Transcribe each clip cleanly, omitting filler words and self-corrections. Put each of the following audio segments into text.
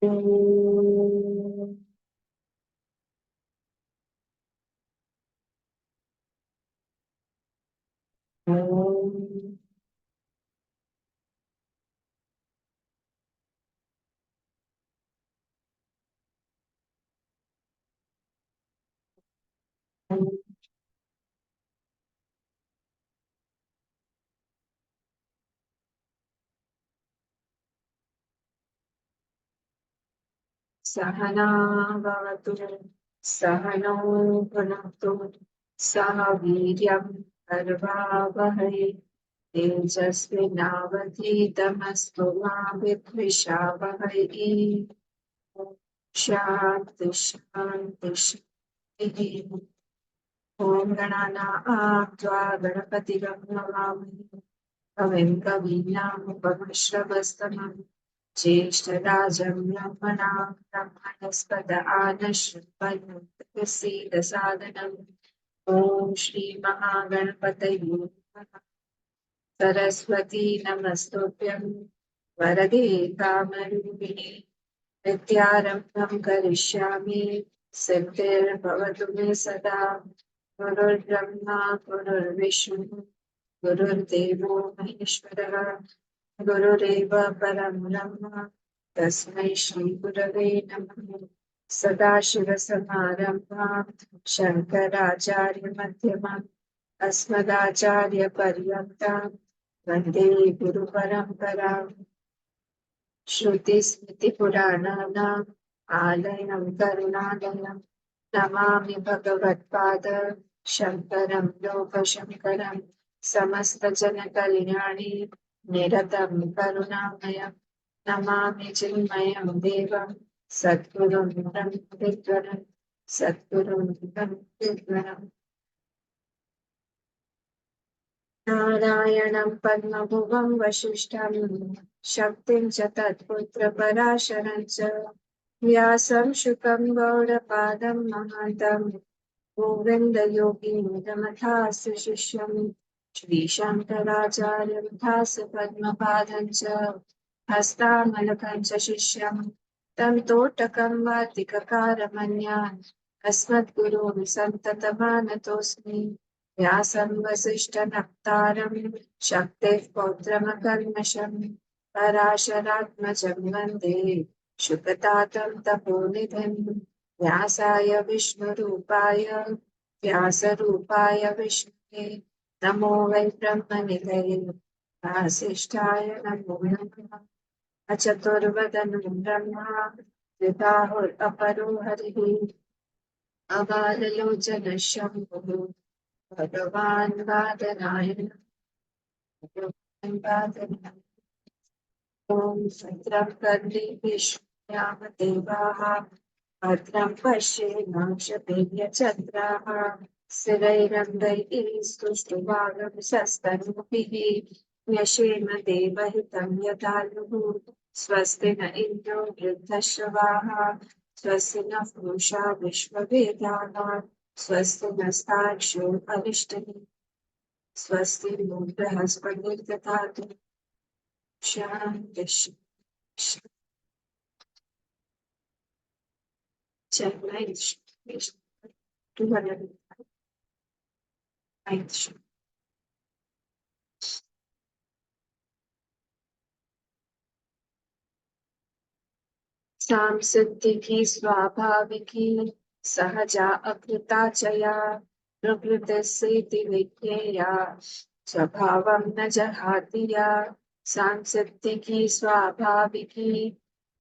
ॐ सहना भवतु सहनौ भुनक्तु सह वीर्यं करवावहै तेजस्विनावधीतमस्तु मा विद्विषावहै। शान्ति शान्ति शान्तिः। ॐ गणानां त्वा गणपतिगं नमामि कविं कवीनामुपमश्रवस्तमं ज्येष्ठराजं ब्रह्मणां ब्रह्मणस्पद आनश्वन्नप्रसीदसादनम्। ॐ श्रीमहागणपतये नमः। सरस्वती नमस्तुभ्यं वरदे कामरूपिणे विद्यारम्भं करिष्यामि सिद्धिर्भवतु मे सदा। गुरुर्ब्रह्मा गुरुर्विष्णुः गुरुर्देवो महेश्वरः गुरुरेव परं ब्रह्म तस्मै श्रीगुरवे नमः। सदाशिवसमारम्भां शङ्कराचार्यमध्यमाम् अस्मदाचार्यपर्यन्तां वन्दे गुरुपरम्पराम्। श्रुतिस्मृतिपुराणानाम् आलयं करुणालयं नमामि भगवत्पाद शङ्करं लोकशङ्करं समस्तजनकल्याणे निरतं करुणामयं नमामि चिन्मयं देवं सद्गुरुं ब्रह्मविद्वरं सद्गुरुं ब्रह्मविद्वरम्। नारायणं पद्मभुवं वसिष्ठं शक्तिं च तत्पुत्रपराशरं च व्यासं शुकं गौडपादं महान्तं गोविन्दयोगीन्द्रमथास्य शिष्यं श्रीशङ्कराचार्यमथास्य पद्मपादं च हस्तामलकं च शिष्यं तं तोटकं वातिककारमन्यान् अस्मद्गुरून् सन्ततमानतोऽस्मि। व्यासं वसिष्ठनप्तारं शक्तेः पौत्रमकल्मषम् पराशरात्मजं वन्दे शुकतातं तपोनिधिं व्यासाय विष्णुरूपाय व्यासरूपाय विष्णुवे नमो वै ब्रह्मनिधये वासिष्ठाय नमो नमः। अचतुर्वदनं ब्रह्मा द्विबाहुरपरो हरिः अबाललोचनः शम्भुः भगवान् वादरायण भगवान् वादरायण। ॐ भद्रं कर्णेभिः देवाः भद्रं पश्येमाक्षभिर्यजत्राः स्थिरैरङ्गैः स्तुष्टुवागंसस्तनूभिः व्यशेम देवहितं यदायुः स्वस्ति न इन्द्रो वृद्धश्रवाः स्वस्ति नः पूषा विश्ववेदाः स्वस्ति नस्तार्क्ष्यो अरिष्टनेमिः स्वस्ति नो बृहस्पतिर्दधातु शान्तिः शान्तिः। 209th सांसिद्धिकी स्वाभाविकी सहजा अकृता च या प्रकृतिस्सेति विज्ञेया स्वभावं न जहाति या। सांसिद्धिकी स्वाभाविकी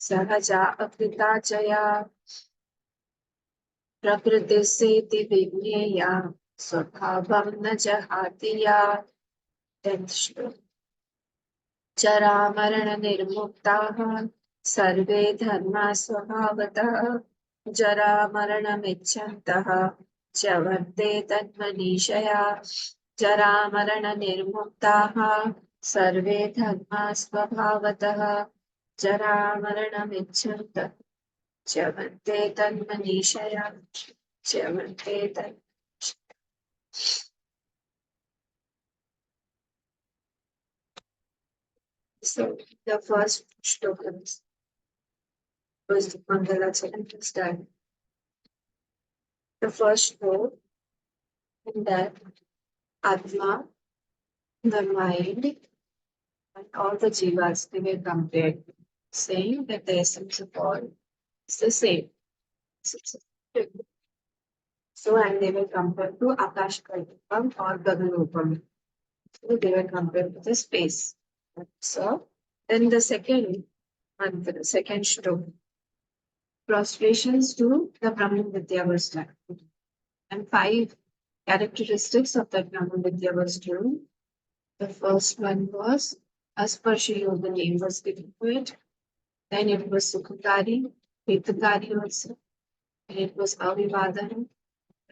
सहजा अकृता च या प्रकृतिस्सेति विज्ञेया स्वभावं न जहाति या। जरामरणनिर्मुक्ताः सर्वे धर्माः स्वभावतः जरामरणमिच्छन्तः च्यवन्ते तन्मनीषया। जरामरणनिर्मुक्ताः सर्वे धर्माः स्वभावतः जरामरणमिच्छन्तः च्यवन्ते तन्मनीषया च्यवन्ते तन्। So the first shloka is was the Alatshanti style. The first row in that Atma, the mind, and all the jivas they were compared, saying that the essence of all is the same. So, and they were compared to Akash Kalpam or Gaganupam. So, they were compared to the space. So, then the second one, the second shloka, prostrations to the Brahman Vidya was done. And five characteristics of that Brahman Vidya was done. The first one was Asparsha Yoga name was given to it. Then it was Sukhakari, Hitakari also. And it was Avivadana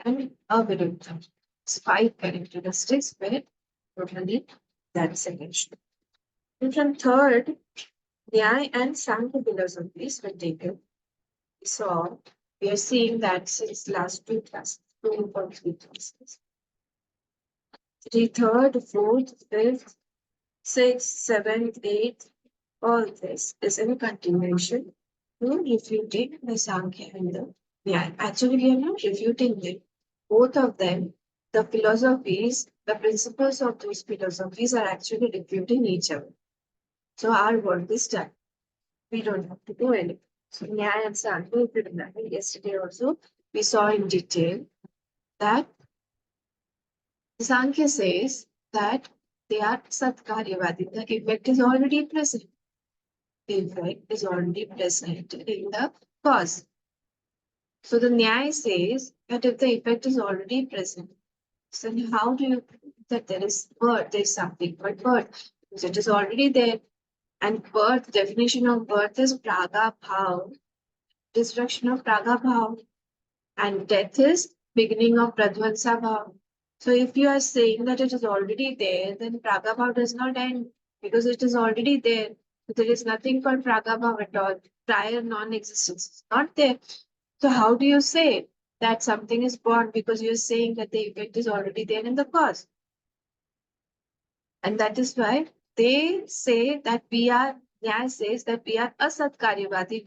and Aviruddha. Five characteristics were totally that second shloka. And from third, Nyaya and Sankhya philosophies were taken. So we are seeing that since last two classes, 2.3 classes. The third, fourth, fifth, sixth, seventh, eighth, all this is in continuation to refuting the Sankhya and the Nyaya. Actually, we are not refuting them. Both of them, the philosophies, the principles of those philosophies are actually refuting each other. So our work is done. We don't have to do anything. So Nyaya and Sankhya, if you remember, yesterday also we saw in detail that Sankhya says that they are Satkaryavadi. The effect is already present. The effect is already present in the cause. So the Nyaya says that if the effect is already present, then how do you prove that there is birth, there is something but birth? Because it is already there. And birth, definition of birth is praga bhav, destruction of praga bhav. And death is beginning of pradvansa bhav. So if you are saying that it is already there, then praga bhav does not end because it is already there. So there is nothing called praga bhav at all. Prior non-existence is not there. So how do you say that something is born because you are saying that the effect is already there in the cause? And that is why they say that we are, Nyaya says that we are asatkaryavadi.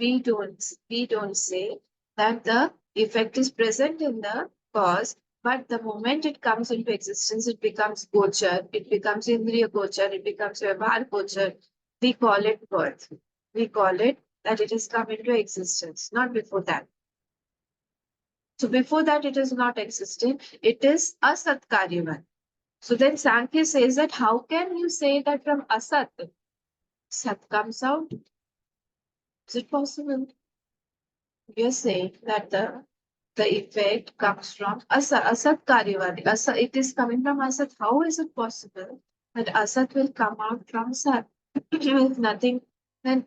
We don't say that the effect is present in the cause, but the moment it comes into existence, it becomes gochar, it becomes indriya gochar, it becomes vyavahar gochar. We call it birth. We call it that it has come into existence, not before that. So before that, it is not existing. It is asatkaryavadi. So then Sankhya says that how can you say that from Asat, Sat comes out? Is it possible? We are saying that the effect comes from Asat Karyavadi. Asat, it is coming from Asat. How is it possible that Asat will come out from Sat? If nothing, then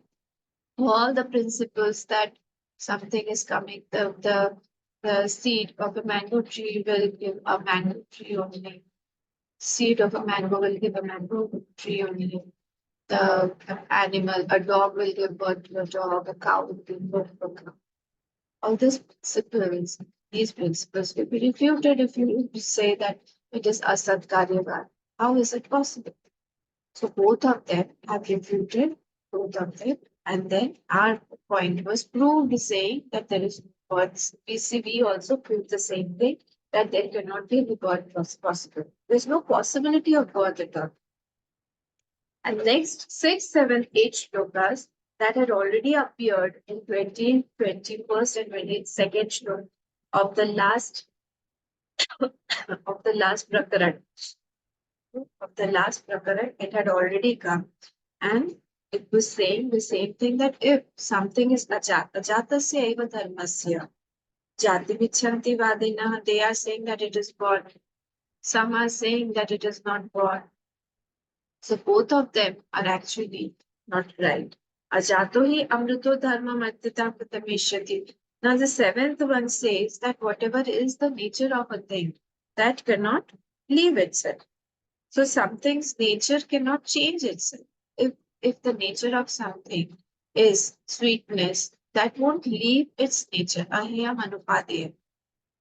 all the principles that something is coming, the seed of a mango tree will give a mango tree only. Seed of a mango will give a mango tree only. The animal, a dog will give birth to a dog, a cow will give birth to a cow. All these principles will be refuted if you say that it is Asat Karyavar. How is it possible? So both of them have refuted, both of them, and then our point was proved saying that there is birth. We also proved the same thing that there cannot be birth possible. There's no possibility of birth at all. And next, 6, 7, 8 shlokas that had already appeared in 20, 21st and 22nd shloka of the last Prakaran. Of the last Prakaran, it had already come. And it was saying the same thing that if something is ajatasya eva dharmasya, jati vichanti vadina, they are saying that it is born. Some are saying that it is not born. So both of them are actually not right. Ajato hi amrito dharma matyata pratameshyati. Now the seventh one says that whatever is the nature of a thing, that cannot leave itself. So something's nature cannot change itself. If the nature of something is sweetness, that won't leave its nature. Ahya manupadya.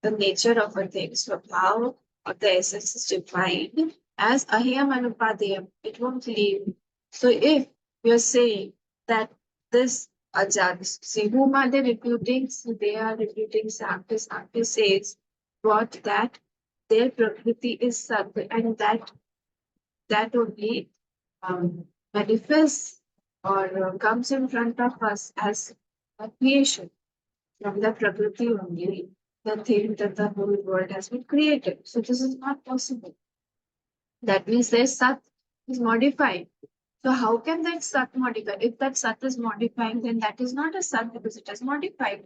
The nature of a thing. So how the essence is defined as ahya manupadya. It won't leave. So if we are saying that this Ajad. See, whom are they reputing? So they are reputing Sakti. Sakti says what that their Prakriti is Sat, and that only um, manifests or comes in front of us as a creation from the Prakriti only, the thing that the whole world has been created. So this is not possible. That means their Sat is modified. So how can that Sat modify? If that Sat is modifying, then that is not a Sat because it is modified.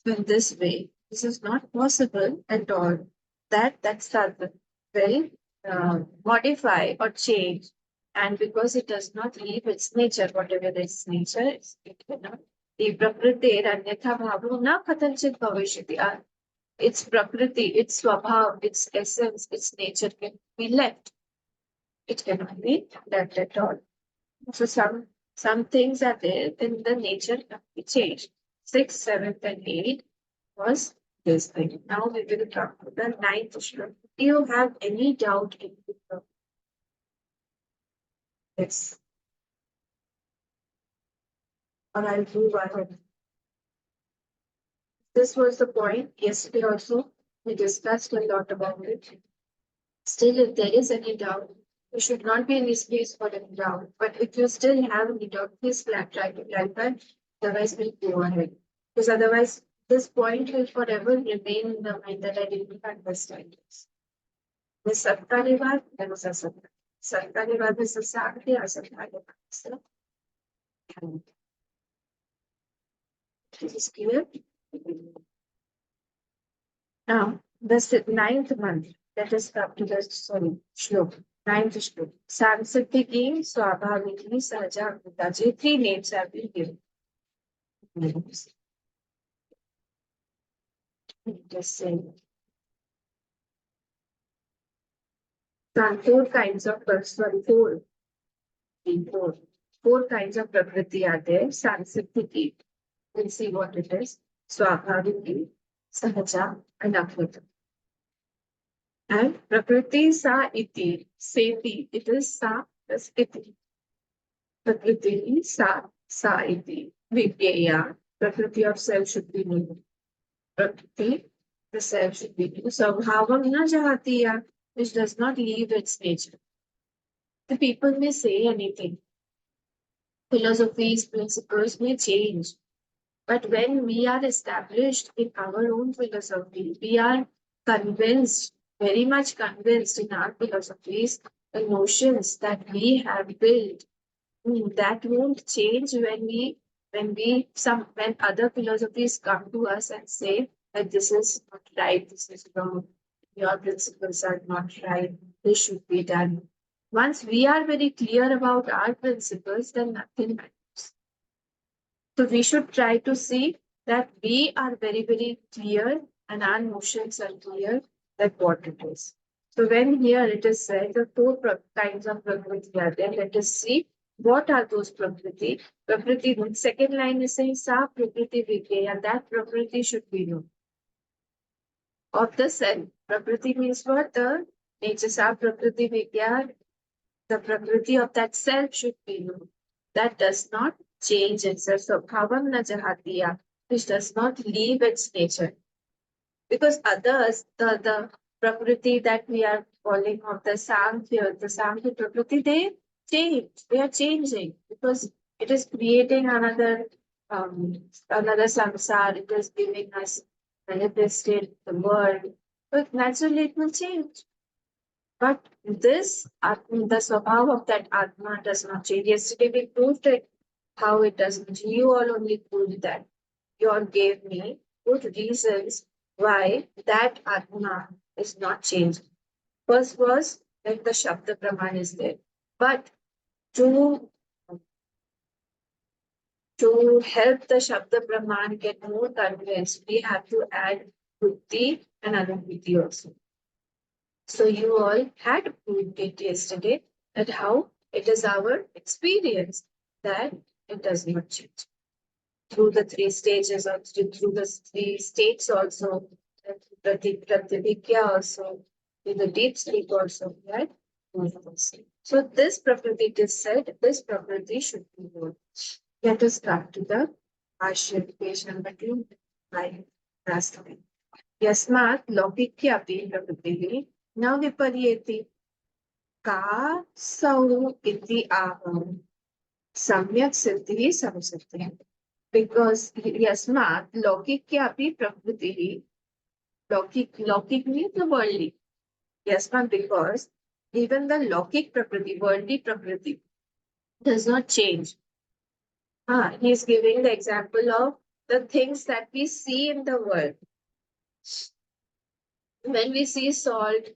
So in this way, this is not possible at all. That Sat will modify or change, and because it does not leave its nature, whatever its nature is, it cannot. The prakriti अन्यथा भावो न कथनचित भविष्यति. Its prakriti, its swabhav, its essence, its nature can be left. It cannot be left at all. So some things are there, then the nature can be changed. 6, 7, and 8 was this thing. Now we will come to the ninth shlok. Do you have any doubt in the yes? Or I'll move ahead. This was the point. Yesterday also we discussed a lot about it. Still, if there is any doubt, you should not be any space for any doubt. But if you still have any doubt, please try to clarify. Otherwise, we'll go ahead. Because otherwise, this point will forever remain in the mind that I didn't understand this. The Sattarivad and Asatarivad. Sattarivad is the Sakti, Asatarivad is the Dhyana. This is clear? Now, the ninth month, let us come to the shlok. Ninth shlok. Sanskriti, Swabhaviki, Sahaja, Amritaji. Three names have been given. Just say. Four kinds of four kinds of Prakriti are there. Sanskriti. We'll see what it is. Swabhaviki, Sahaja, and Akrita. And Prakriti Sa Iti, Seti, it is Sa plus Iti. Prakriti Sa Iti, Vidya, Prakriti of self should be known. Prakriti, the self should be known. Swabhavam na jahatiya, which does not leave its nature. The people may say anything. Philosophies, principles may change. But when we are established in our own philosophy, we are convinced, very much convinced in our philosophies, the notions that we have built, that won't change when other philosophies come to us and say that this is not right, this is wrong, your principles are not right, this should be done. Once we are very clear about our principles, then nothing matters. So we should try to see that we are very, very clear and our notions are clear that what it is. So when here it is said the four kinds of prakriti are there, let us see what are those prakriti. Prakriti, the second line is saying sa prakriti vikya, and that prakriti should be known. Of the self. Prakriti means what? The nature sa prakriti vikya, the prakriti of that self should be known. That does not change itself. So bhavam na jahatiya, which does not leave its nature. Because others, the prakriti that we are calling of the Samkhya prakriti, they change. They are changing because it is creating another samsara. It is giving us manifested the world. But naturally it will change. But this, the swabhav of that Atma does not change. Yesterday we proved it, how it doesn't. You all only proved that. You all gave me good reasons why that Atma is not changing. First was that the Shabda Praman is there. But to, to help the Shabda Praman get more convinced, we have to add Buddhi and Anubhuti also. So you all had proved it yesterday that how it is our experience that it does not change. Through the three stages or through the three states also, Pratikya also, in the deep sleep also, right? So this Prakriti is said, this Prakriti should be known. Let us come to the partial page number 2 by Rastavi. Yasmat लौकिक्यापि प्रकृतिः न विपर्येति का सौ इति आह सम्यक् सिद्धिः संसिद्धिः. Because yasmat लौकिक्यापि प्रकृतिः, लौकिक means the worldly. Yasmat, because even the लौकिक prakriti, worldly prakriti, does not change. He is giving the example of the things that we see in the world. When we see salt,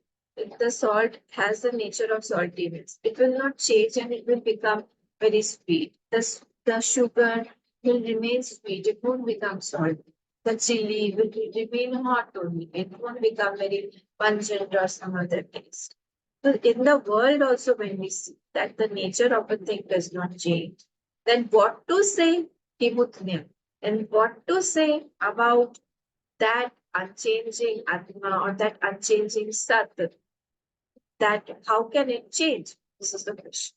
the salt has the nature of saltiness. It will not change and it will become very sweet. The sugar will remain sweet. It won't become salty. The chili will remain hot only. It won't become very pungent or some other taste. So in the world also, when we see that the nature of a thing does not change, then what to say, Kibutnya, and what to say about that unchanging Atma or that unchanging Sat, that how can it change? This is the question.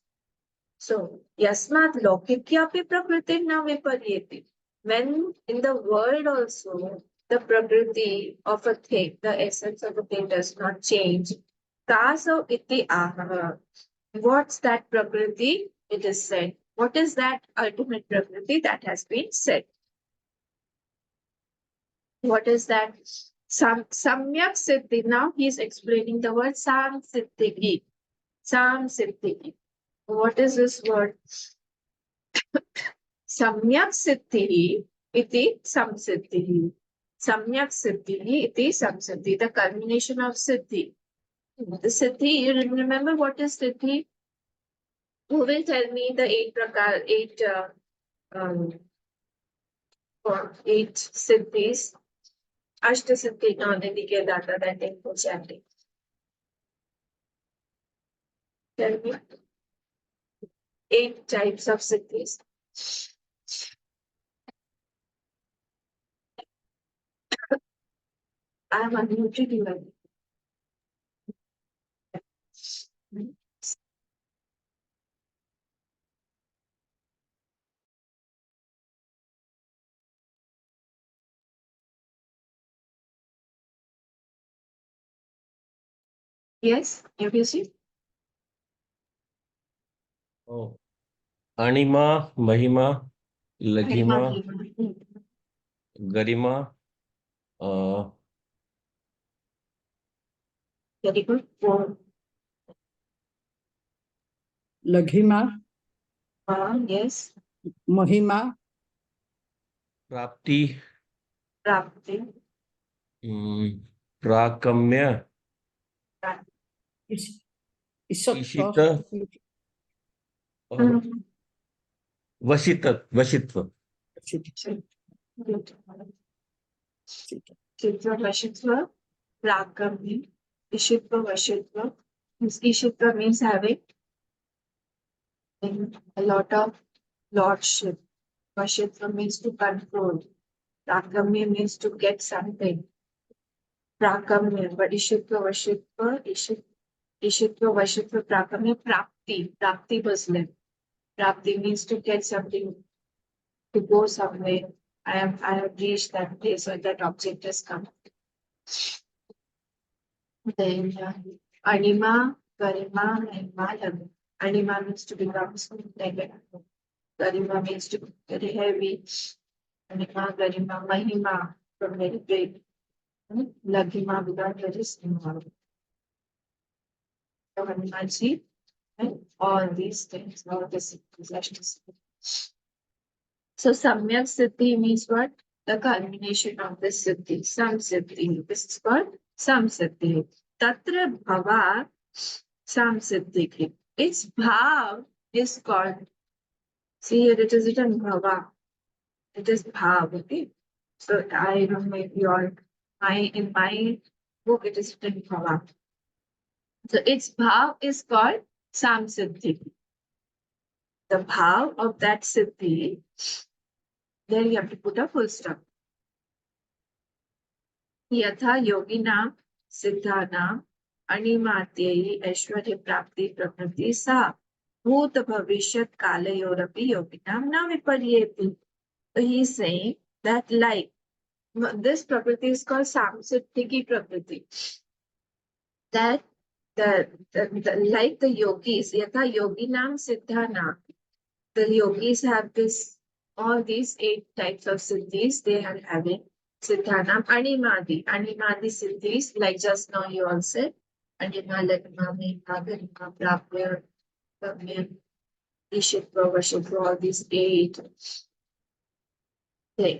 So, Yasmat Lokikyapi Prakriti na viparyeti. When in the world also the Prakriti of a thing, the essence of a thing does not change, Kaso iti aha. What's that Prakriti? It is said. What is that ultimate Prakriti that has been said? What is that? Samyak Siddhi. Now he is explaining the word Sam Siddhi. Sam Siddhi. What is this word? Samyak Siddhi iti Samsiddhi. Samyak Siddhi iti Samsiddhi. The culmination of Siddhi. The Siddhi, you remember what is Siddhi? Who will tell me the um, eight Siddhis? Ashta Siddhi Nandini Data that temple chanting. Tell me. 8 types of Siddhis. I am unmuted even. Yes, you see? Oh. Anima, Mahima, Laghima, Garima, Very good. Laghima, Yes. Mahima, Prapti, Prapti. Prakamya, Isatva, Ishita, Vashitva. Good. Chitra Vashitva, Prakami, Ishitva Vashitva. Ishitva means having a lot of lordship. Vashitva means to control. Prakami means to get something. Prakamya, but Ishitva Vashitva, Ishitva Vashitva Prakamya, Prapti. Prapti Muslim. Prapti means to get something, to go somewhere. I have reached that place or that object has come. Then Anima, Garima, and Malam. Anima means to become smooth like that. Garima means to be very heavy. Anima, Garima, Mahima, from very big. Laghima, without very small. So Hanumanji, and all these things, all the possessions. So Samyak Siddhi means what? The culmination of the Siddhi, Sam Siddhi. This is called Sam Siddhi. Tatra Bhava Sam Siddhi. Its Bhav is called, see here it is written Bhava. It is Bhav, okay? So I don't know if you all, in my book it is written Bhava. So its Bhav is called Sam Siddhi. The Bhav of that Siddhi, there you have to put a full stop. यथा योगिनां सिद्धानां अणिमात्यैः ऐश्वर्य प्राप्ति प्रकृति सा. Bhut Bhavishyat Kalayorapi Yoginam Na Viparyeti. So he is saying that like this Prakriti is called Samsiddhiki Prakriti. That like the yogis, Yatha Yoginam Siddhanam, the yogis have this, all these 8 types of siddhis they are having. Siddhanam, Animadi siddhis, like just now you all said, Anima, Latma, Mima, Garima, Prapya, Pamya, Ishitva, Vashitva, all these 8,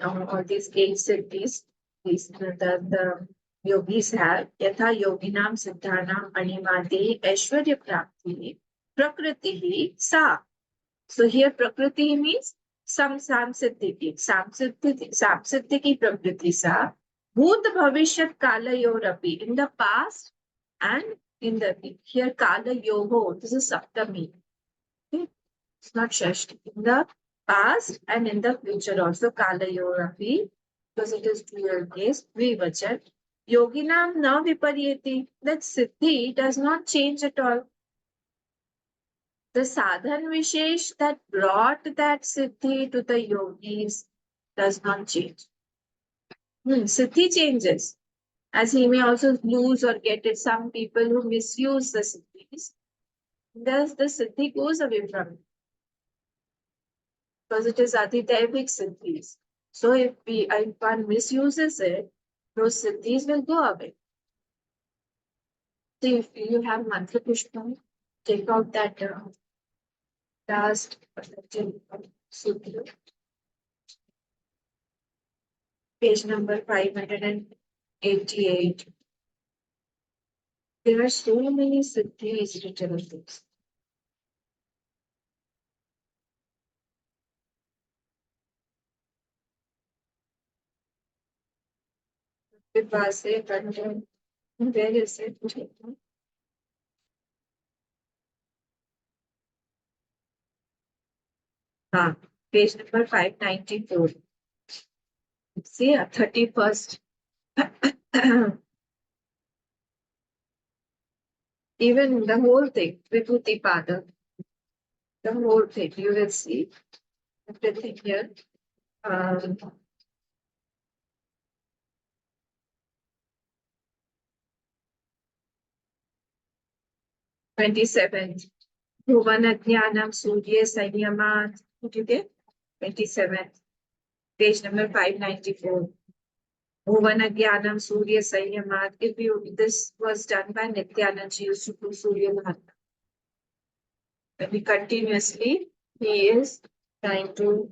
all these 8 siddhis, the yogis have. Yatha Yoginam Siddhanam, Animadi, Aishwarya Prapti, Prakriti, Sa. So here Prakriti means some samsiddhiki Prakriti sa Bhut Bhavishyat Kala Yorapi, in the past and in the here Kala Yoho, this is Saptami. Okay? It's not Shashti. In the past and in the future also Kala Yorapi, because it is dual case, Vivachat. Yoginam na viparyeti, that siddhi does not change at all. The sadhan vishesh that brought that siddhi to the yogis does not change. Siddhi changes, as he may also lose or get it. Some people who misuse the siddhis, thus the siddhi goes away from it. Because it is adhidaivic siddhis. So if one misuses it, those siddhis will go away. So if you have mantra pushpa, take out that last sutra. Page number 588. There are so many siddhis written in this. Vipase, Panjan, where is it? Page number 594. See, 31st. Even the whole thing, Vibhuti Pada, the whole thing, you will see everything here. 27th. Bhuvana Jnanam Surya Sanyamat. What you get? 27th. Page number 594. Bhuvana Jnanam Surya Sanyamat. This was done by Nityanand, she used to do Surya Dharana. Very continuously, he is trying to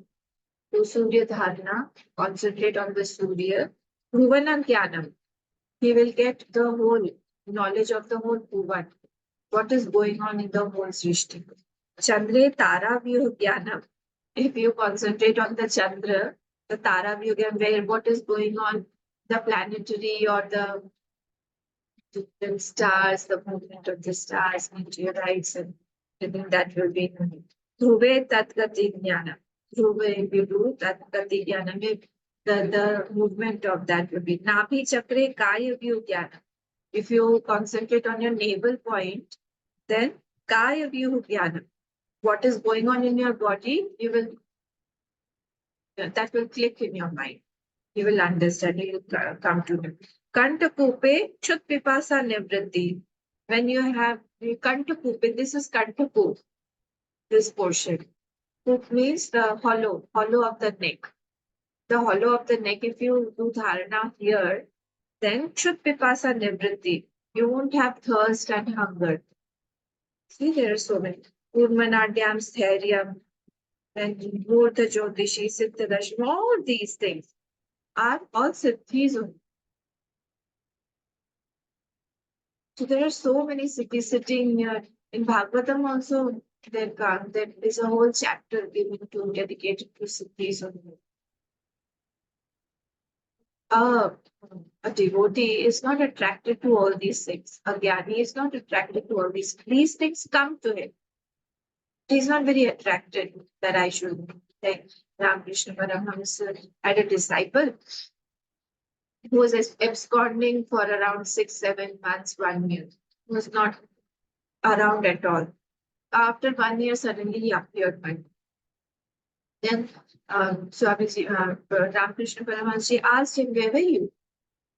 do Surya Dharana, concentrate on the Surya. Bhuvana Jnanam. He will get the whole knowledge of the whole Bhuvan. What is going on in the whole Srishti. Chandre Tara Vyuh Jnanam. If you concentrate on the Chandra, the Tara Vyuh, where what is going on, the planetary or the different stars, the movement of the stars, meteorites, and everything that will be Dhruve Tatgati Jnana. Dhruve, if you do Tatgati Jnana, the movement of that will be Nabhi Chakre Kaya Vyu Jnana. If you concentrate on your navel point, then Kaya Vyu Jnana. What is going on in your body, you will that will click in your mind. You will understand, you will come to know. Kantakupe Chut Pipasa Nivritti. When you have Kantakupe, this is Kantaku, this portion. Kup means the hollow of the neck. The hollow of the neck, if you do dharana here, then Chut Pipasa Nivritti. You won't have thirst and hunger. See, there are so many. Urmanadyam Sthairyam, and Murtha Jyotishi, Siddhadashma, all these things are all siddhis only. So there are so many siddhis sitting here. In Bhagavatam also, there is a whole chapter given to dedicated to siddhis only. A devotee is not attracted to all these things. A jnani is not attracted to all these. These things come to him. He's not very attracted that I should like Ramakrishna Paramahamsa had a disciple who was absconding for around 6-7 months, 1 year. He was not around at all. after 1 year, suddenly he appeared one day. Then Swamiji, Ramakrishna Paramahansa asked him, "Where were you?"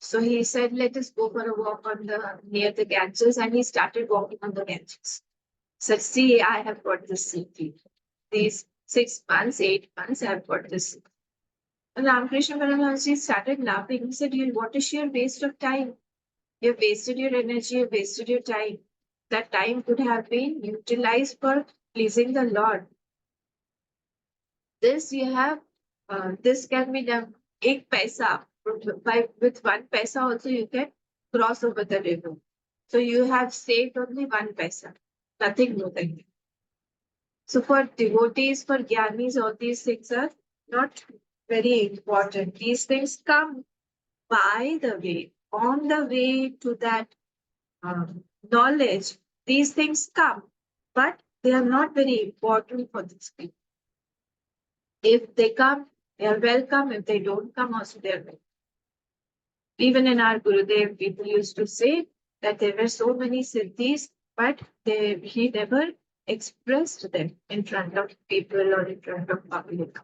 So he said, "Let us go for a walk on the near the Ganges," and he started walking on the Ganges. So see, I have got this city. These 6 months, 8 months, I have got this. And Ramakrishna Paramahansa started laughing. He said, "What a sheer waste of time. You've wasted your energy, you've wasted your time. That time could have been utilized for pleasing the Lord. This you have, this can be done. Ek paisa, with 1 paisa also you can cross over the river. So you have saved only 1 paisa, nothing more than that. So for devotees, for jnanis, all these things are not very important. These things come by the way, on the way to that knowledge. These things come, but they are not very important for this people. If they come, they are welcome. If they don't come, also they are welcome. Even in our Gurudev, people used to say that there were so many siddhis, but he never expressed them in front of people or in front of public.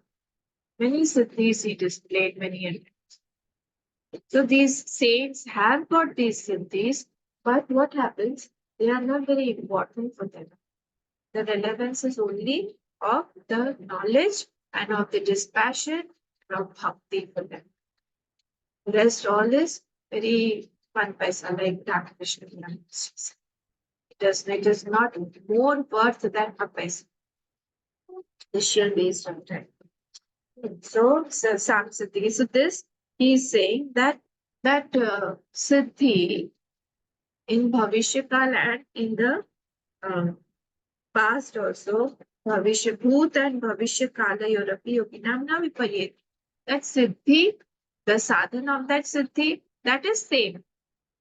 Many siddhis he displayed many. So these saints have got these siddhis, but what happens? They are not very important for them. The relevance is only of the knowledge and of the dispassion and of bhakti for them. The rest all is very 1 paisa, like Ramakrishna Paramahansa. It is not more worth than 1 paisa. The sheer waste of time. So Samsiddhi. So this he is saying that Siddhi in Bhavishya and in the uh, past also, Bhavishya Bhut and Bhavishya Kala Yorapi Yoginamna Vipayet. That Siddhi, the sadhana of that Siddhi, that is same.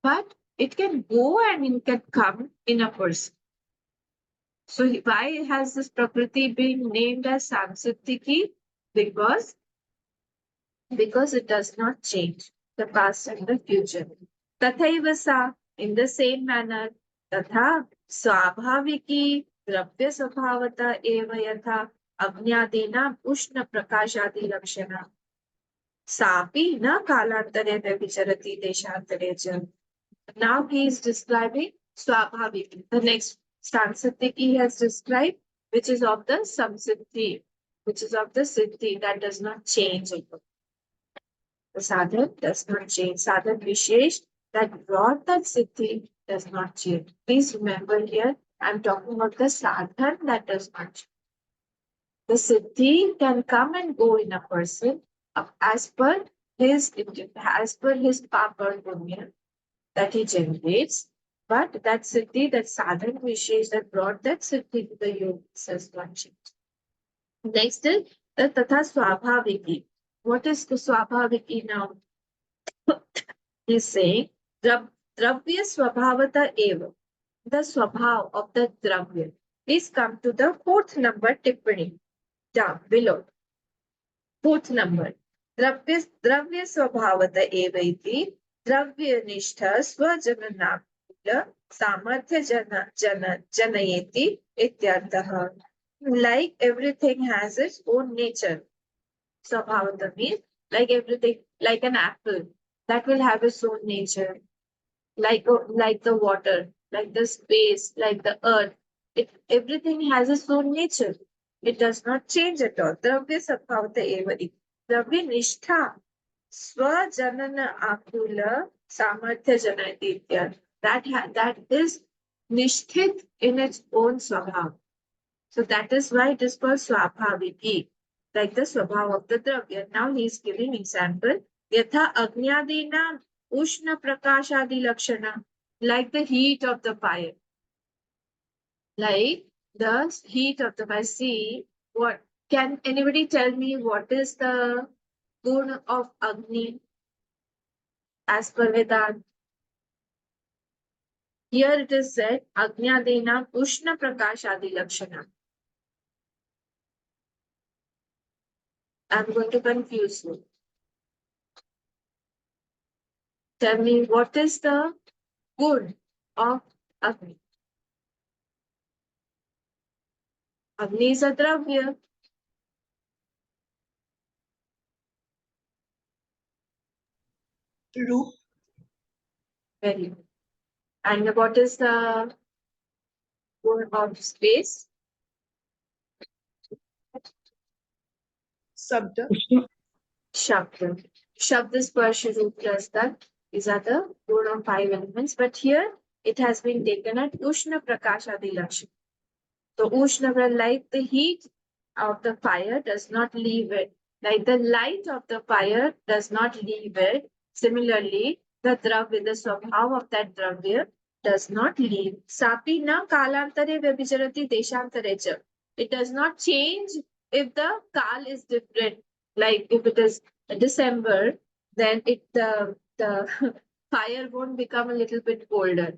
But it can go and it can come in a person. So why has this Prakriti been named as Samsiddhiki? Because it does not change the past and the future. Tathaiva sa, in the same manner, tatha swabhaviki द्रव्य स्वभावता एव यथा अज्ञादीनां उष्ण प्रकाशादि लक्षणा सापि न कालांतरेण विचरति देशांतरे च. Now he is describing swabhaviki. The next stanza he has described, which is of the samsiddhi, which is of the siddhi that does not change. The sadhan does not change. Sadhan Vishesh that brought that siddhi does not change. Please remember here, I'm talking about the sadhan that does not change. The siddhi can come and go in a person as per his papa punya that he generates. But that siddhi, that sadhan Vishesh that brought that siddhi to the yogis does not change. Next is the tatha swabhaviki. What is the swabhaviki now? He's saying dravya swabhavata eva. The swabhav of the dravya. Please come to the 4th number tippani down below. 4th number. Dravya swabhavata eva iti dravya nishtha swajananakula samarthya janayeti ityartha. Like everything has its own nature. Swabhavata means like everything, like an apple that will have its own nature, like the water, like the space, like the earth. Everything has its own nature. It does not change at all. Dravya sabhavata eva iti. Dravya nishtha swajanana akula samarthya janayati ityartha. That is nishthit in its own swabhav. So that is why it is called swabhaviki, like the swabhav of the dravya. Now he is giving example. Yatha agnyadina ushna prakashadi lakshana, like the heat of the fire. Like the heat of the fire. See, what can anybody tell me what is the gun of Agni as per Vedanta? Here it is said Agnyadina ushna prakashadi lakshana. I'm going to confuse you. Tell me what is the good of Agni? Agni is a dravya. Roop. Very good. And what is the word of space? Sabda. Ushna. Shabda. Shabda, Sparsha, Roop, Rastak. These are the four or five elements. But here it has been taken at Ushna Prakashadi Lakshana. So Ushna, like the heat of the fire does not leave it, like the light of the fire does not leave it. Similarly, the dravya, the swabhav of that dravya does not leave. Sapi na kalantare vyabhijarati desantare cha. It does not change if the kal is different. Like if it is December, then the fire won't become a little bit colder,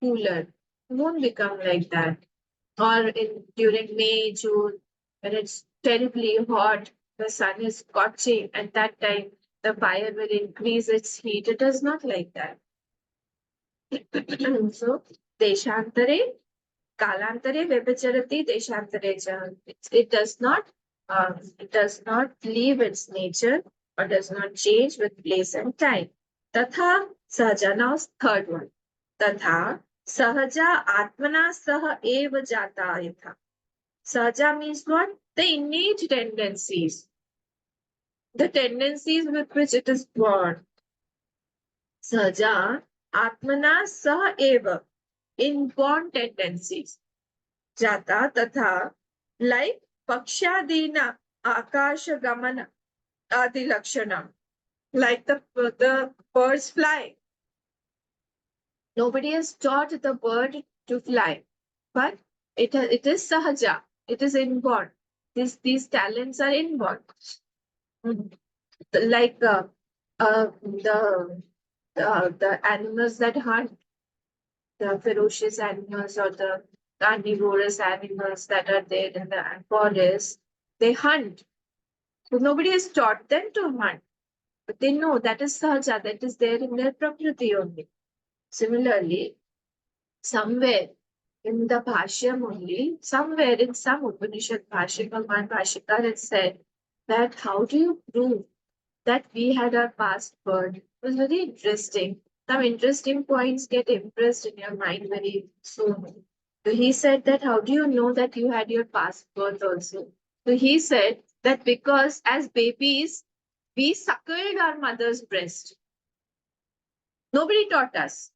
cooler. It won't become like that. Or during May, June, when it's terribly hot, the sun is scorching. At that time, the fire will increase its heat. It is not like that. So, Deshantare, Kalantare, Vyabhacharati, Deshantare cha. It does not leave its nature or does not change with place and time. Tatha Sahaja. Now, third one. Tatha Sahaja Atmana Sah Eva Jata Yatha. Sahaja means what? The innate tendencies, the tendencies with which it is born. Sahaja Atmana Sah Eva, inborn tendencies. Jata Tatha, like Pakshadina Akasha Gamana Adi Lakshana, like the birds fly. Nobody has taught the bird to fly, but it is Sahaja, it is inborn. These talents are inborn. Like the animals that hunt, the ferocious animals or the carnivorous animals that are there in the forest, they hunt. So nobody has taught them to hunt, but they know that is sahaja, that is there in their prakriti only. Similarly, somewhere in the Bhashyam only, somewhere in some Upanishad Bhashya, Bhagwan Bhashyakar had said that how do you prove that we had our past birth? It was very interesting. Some interesting points get impressed in your mind very soon. So he said that how do you know that you had your past birth also? So he said that because as babies, we suckled our mother's breast. Nobody taught us.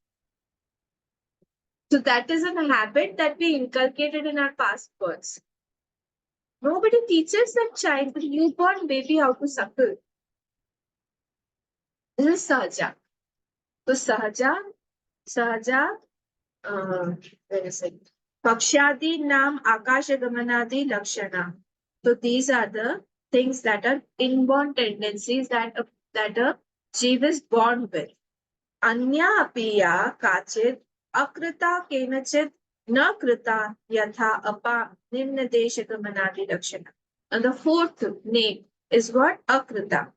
So that is a habit that we inculcated in our past births. Nobody teaches that child, the newborn baby, how to suckle. This is sahaja. So sahaja, wait a second. Pakshadi nam akashagamanadi lakshana. So these are the things that are inborn tendencies that a jeev is born with. Anya apiya kachit akrita kenachit na krita yatha apa nimna deshagamanadi lakshana. And the fourth name is what? Akrita.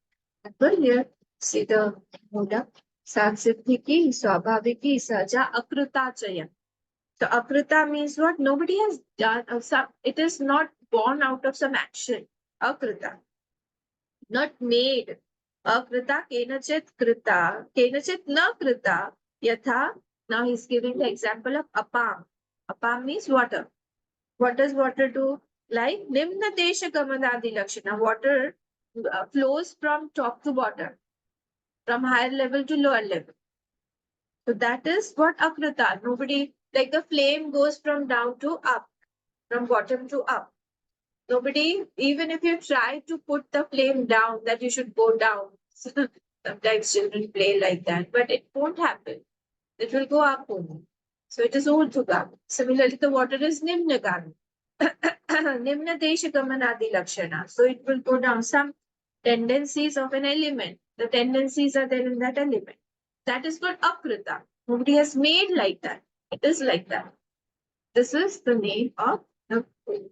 But here, see the mula. Saksiddhiki, swabhaviki, saja, akrita chaya. So akrita means what? Nobody has done it is not born out of some action. Akrita. Not made. Akrita kenachit krita. Kenachit na krita. Yatha. Now he's giving the example of apam. Apam means water. What does water do? Like nimna desha gamanadi lakshana. Water flows from top to bottom, from higher level to lower level. So that is what akrita. Nobody, like the flame goes from down to up, from bottom to up. Nobody, even if you try to put the flame down, that you should go down. Sometimes children play like that, but it won't happen. It will go up only. So it is urdhva. Similarly, the water is nimnagami. Nimna desha gamanadi lakshana. So it will go down. Some tendencies of an element. The tendencies are there in that element. That is called akrita. Nobody has made like that. It is like that. This is the name of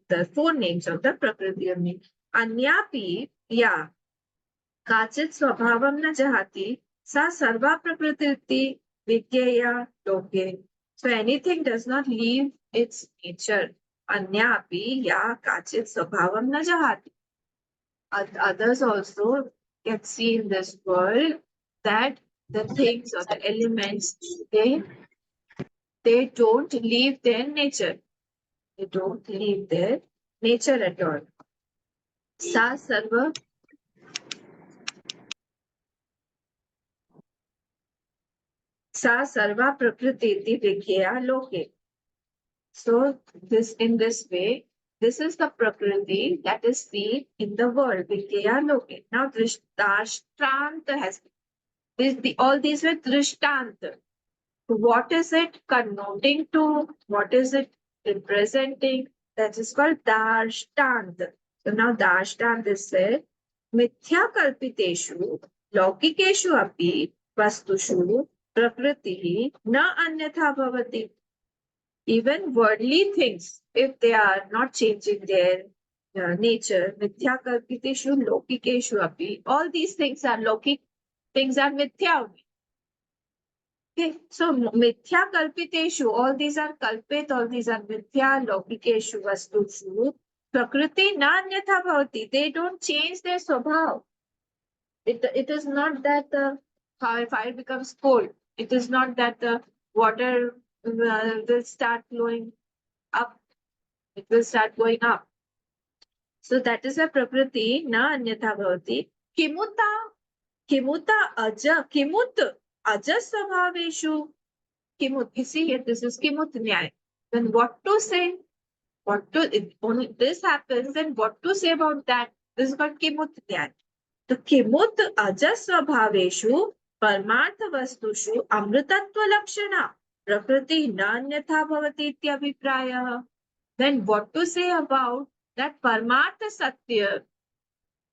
the four names of the Prakriti of name. Anyapi, yeah. Kachit swabhavam na jahati, sa sarva prakriti vigyeya loke. So anything does not leave its nature. Anyapi ya kachit svabhavam na jahati. Others also can see in this world that the things or the elements, they don't leave their nature. They don't leave their nature at all. Sa sarva sarva prakriti vikya loke. So this in this way, this is the prakriti that is seen in the world. Vikya loke. Now Drishtanta has all these were Drishtanta. What is it connoting to? What is it representing? That is called Darshtant. So now Darshtant is said, Mithya kalpiteshu, laukikeshu api, vastushu, prakriti, na anyatha bhavati. Even worldly things, if they are not changing their nature, Mithya kalpiteshu, laukikeshu api, all these things are laukik, things are mithya only. Okay, so mithya kalpiteshu, all these are kalpit, all these are mithya, lokikeshu, vastushu, prakriti na anyatha bhavati. They don't change their swabhav. It is not that the fire becomes cold. It is not that the water will start flowing up. It will start going up. So that is a prakriti na anyatha bhavati. Kimuta aja swabhaveshu. Kimut. You see here, this is Kimut Nyay. Then what to say? What to, if only this happens, then what to say about that? This is called Kimut Nyay. So Kimut Ajasvabhaveshu Parmartha Vastushu Amritatva Lakshana Prakriti Nanyatha Bhavati Ityabhipraya. Then what to say about that Parmartha Satya?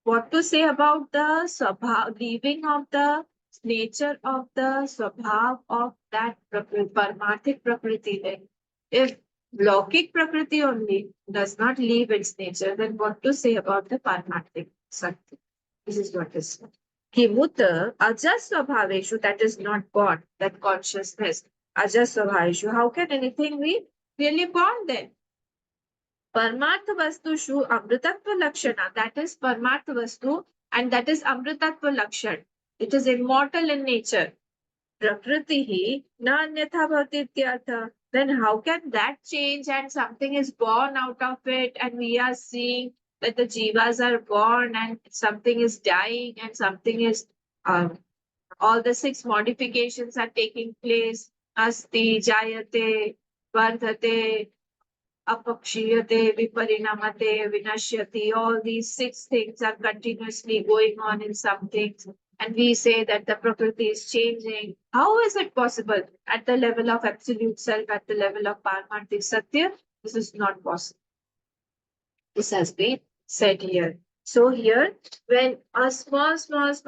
What to say about the swabhav, leaving of the nature of the swabhav of that parmarthik prakriti? Then, if Laukik prakriti only does not leave its nature, then what to say about the parmarthik sakti? This is what is said. Kimuta ajasvabhaveshu, that is not born, that consciousness. Ajasvabhaveshu, how can anything be really born then? Parmartha Vastushu Amritatva Lakshana, that is Parmartha Vastu, and that is Amritatva Lakshan. It is immortal in nature. Prakritihi na anyatha bhavati ityartha. Then how can that change and something is born out of it, and we are seeing that the jivas are born and something is dying and something is all the six modifications are taking place. Asti, Jayate, Vardhate, apakshiyate, viparinamate, vinashyati, all these six things are continuously going on in some things. And we say that the Prakriti is changing. How is it possible at the level of absolute self, at the level of Paramarthik Satya? This is not possible. This has been said here. So here, when a small sorrows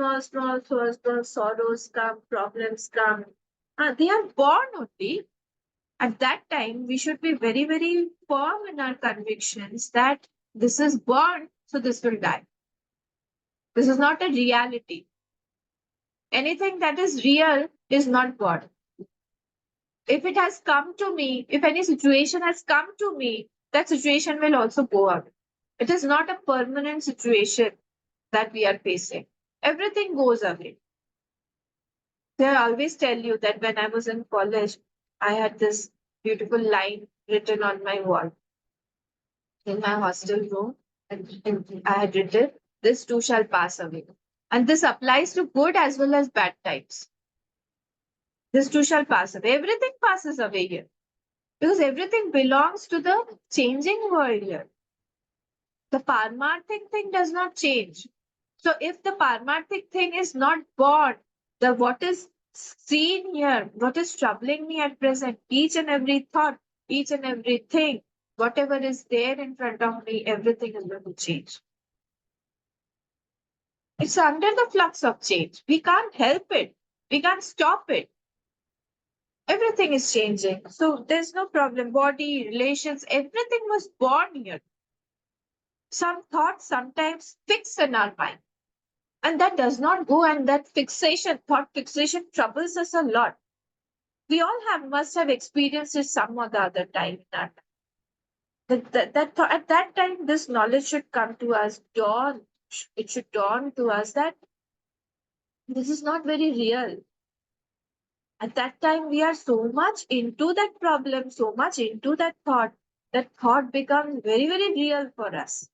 come, problems come, they are born only. At that time, we should be very, very firm in our convictions that this is born, so this will die. This is not a reality. Anything that is real is not born. If it has come to me, if any situation has come to me, that situation will also go out. It is not a permanent situation that we are facing. Everything goes away. So I always tell you that when I was in college, I had this beautiful line written on my wall in my hostel room, and I had written, "This too shall pass away." And this applies to good as well as bad times. This too shall pass away. Everything passes away here because everything belongs to the changing world here. The Parmarthic thing does not change. So if the Parmarthic thing is not born, the what is seen here, what is troubling me at present, each and every thought, each and everything, whatever is there in front of me, everything is going to change. It's under the flux of change. We can't help it. We can't stop it. Everything is changing. So there's no problem. Body, relations, everything was born here. Some thoughts sometimes fix in our mind. And that does not go, and that fixation, thought fixation troubles us a lot. We all must have experienced it some or the other time in our life. At that time, this knowledge should come to us, dawn. It should dawn to us that this is not very real. At that time, we are so much into that problem, so much into that thought becomes very, very real for us.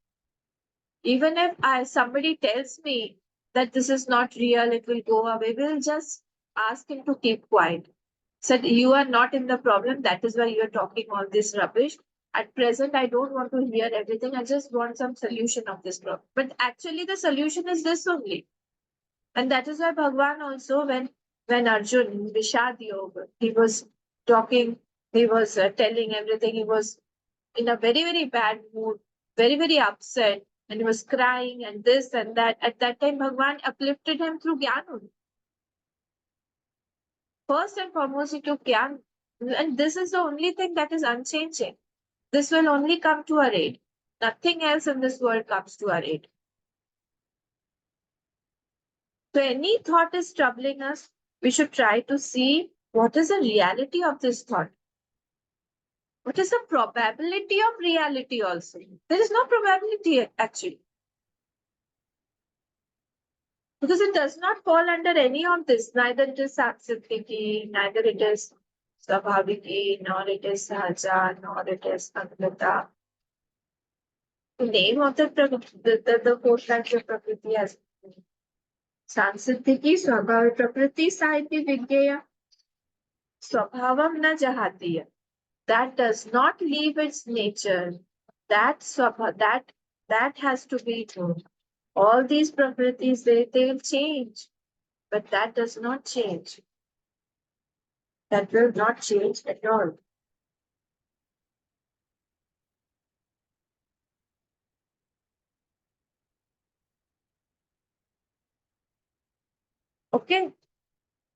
Even if somebody tells me that this is not real, it will go away, we'll just ask him to keep quiet. Said, you are not in the problem, that is why you are talking all this rubbish. At present, I don't want to hear everything. I just want some solution of this problem. But actually, the solution is this only. And that is why Bhagwan also, when Arjun in Vishad Yoga, he was talking, he was telling everything, he was in a very, very bad mood, very, very upset, and he was crying and this and that. At that time, Bhagwan uplifted him through Gyan. First and foremost, he took Gyan. And this is the only thing that is unchanging. This will only come to our aid. Nothing else in this world comes to our aid. So any thought is troubling us, we should try to see what is the reality of this thought. What is the probability of reality also? There is no probability actually. Because it does not fall under any of this. Neither it is Saksitiki, neither it is Swabhaviki, nor it is Sahaja, nor it is Anglata. The name of the four kinds of Prakriti as Sansitiki, Swabhavi Prakriti, Saiti Vigya, Swabhavam na Jahatiya. That does not leave its nature. That has to be true. All these Prakritis, they'll change. But that does not change. That will not change at all. Okay.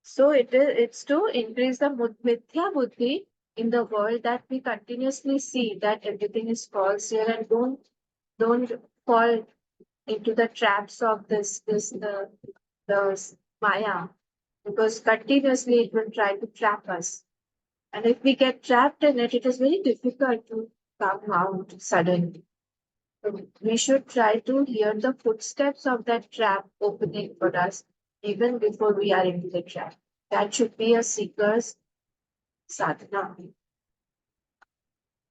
So it's to increase the mithya buddhi in the world, that we continuously see that everything is false here, and don't fall into the traps of the Maya, because continuously it will try to trap us. And if we get trapped in it, it is very difficult to come out suddenly. So we should try to hear the footsteps of that trap opening for us even before we are into the trap. That should be a seeker's sadhana.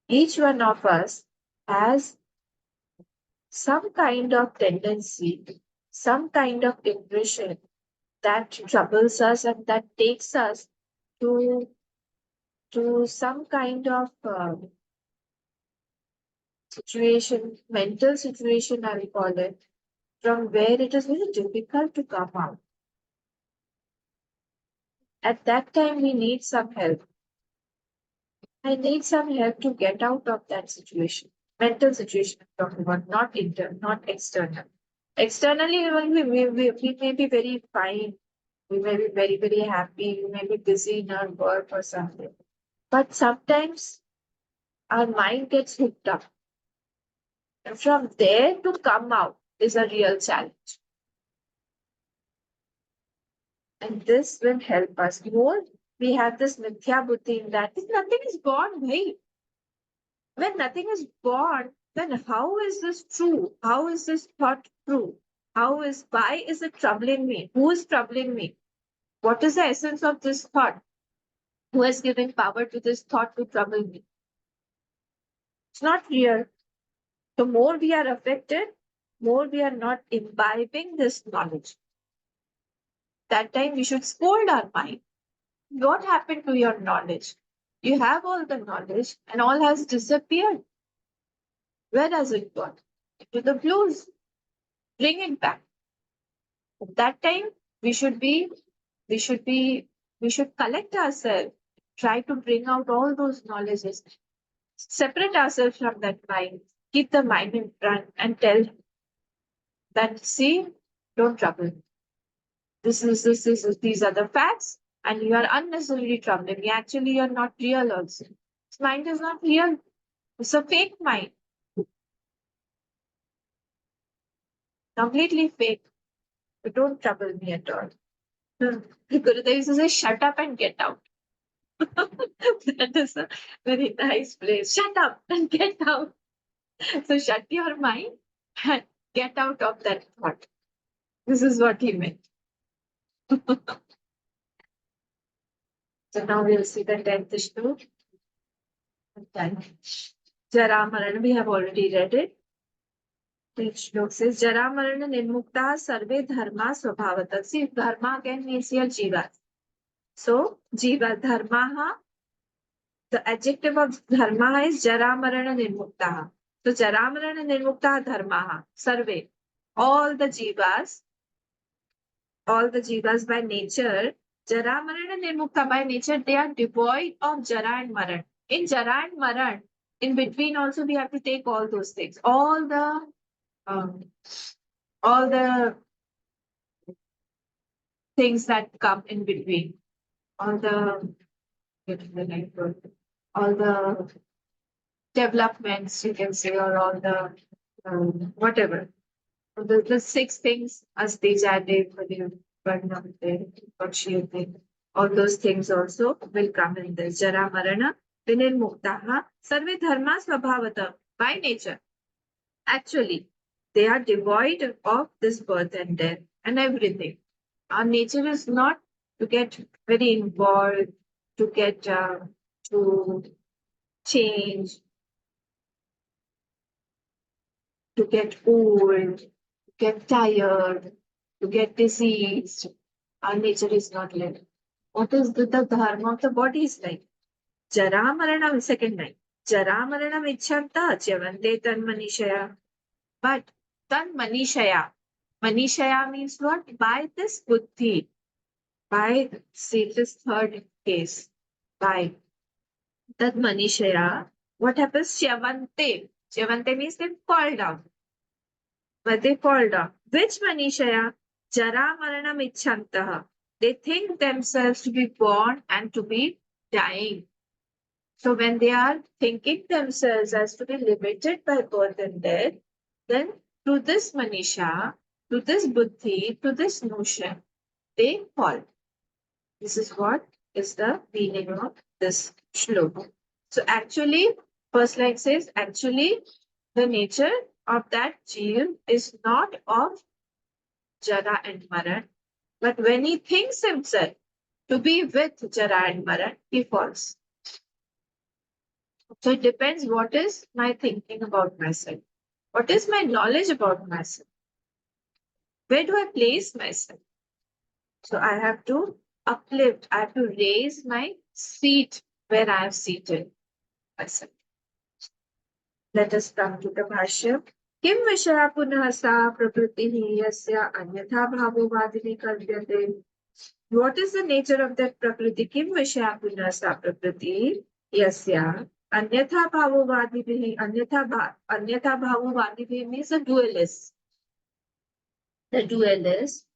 Each one of us has some kind of tendency, some kind of impression that troubles us and that takes us to some kind of situation, mental situation, I will call it, from where it is very difficult to come out. At that time, we need some help. I need some help to get out of that situation. Mental situation I'm talking about, not internal, not external. Externally, we may be very fine. We may be very, very happy. We may be busy in our work or something. But sometimes our mind gets hooked up. And from there to come out is a real challenge. And this will help us more. We have this mithya buddhi in that if nothing is born, right? When nothing is born, then how is this true? How is this thought true? Why is it troubling me? Who is troubling me? What is the essence of this thought? Who has given power to this thought to trouble me? It's not real. The more we are affected, more we are not imbibing this knowledge. That time we should scold our mind. What happened to your knowledge? You have all the knowledge and all has disappeared. Where has it gone? Into the blues. Bring it back. At that time, we should be, we should be, we should collect ourselves, try to bring out all those knowledges, separate ourselves from that mind, keep the mind in front and tell that, see, don't trouble me. These are the facts, and you are unnecessarily troubling me. Actually, you're not real also. This mind is not real. It's a fake mind. Completely fake. But don't trouble me at all. Gurudev used to say, shut up and get out. That is a very nice place. Shut up and get out. So shut your mind and get out of that thought. This is what he meant. So now we'll see the 10th Shlok. Jara Marana, we have already read it. The Shlok says, Jara Marana Nirmukta Sarve Dharma Swabhavata. See, Dharma again means here Jiva. So, Jiva Dharma, the adjective of Dharma is Jara Marana Nirmukta. So, Jara Marana Nirmukta Dharma, Sarve. All the Jivas by nature, Jara Marana Nirmukta by nature, they are devoid of Jara and Maran. In Jara and Maran, in between also we have to take all those things. All the things that come in between. All the developments, you can say, or all the whatever. The 6 things, Asti Jade, Pakshiyate, all those things also will come in this. Jara Marana, Vinirmuktaha, Sarve Dharma Swabhavata, by nature. Actually, they are devoid of this birth and death and everything. Our nature is not to get very involved, to get to change, to get old, to get tired, to get diseased. Our nature is not like. What is the dharma of the body is like? Jara Marana, second line. Jara Marana Vichanta, Chavante Tan Manishaya. But Tan Manishaya. Manishaya means what? By this buddhi. By, see this third case. By that Manishaya. What happens? Chavante. Chavante means they fall down. But they fall down. Which Manishaya? Jara Marana Michantaha. They think themselves to be born and to be dying. So when they are thinking themselves as to be limited by birth and death, then to this Manisha, to this Buddhi, to this notion, they fall. This is what is the meaning of this Shlok. So actually, first line says, actually, the nature of that Jeev is not of Jara and Maran, but when he thinks himself to be with Jara and Maran, he falls. So it depends what is my thinking about myself. What is my knowledge about myself? Where do I place myself? So I have to uplift, I have to raise my seat where I am seated myself. Let us come to the Bhashya. Kim Vishaya Punah Sa Prakriti Yasya Anyatha Bhavovadini Karyate. What is the nature of that Prakriti? Kim Vishaya Punah Sa Prakriti Yasya Anyatha Bhavovadini. Anyatha Bhavovadini means a dualist. The dualist,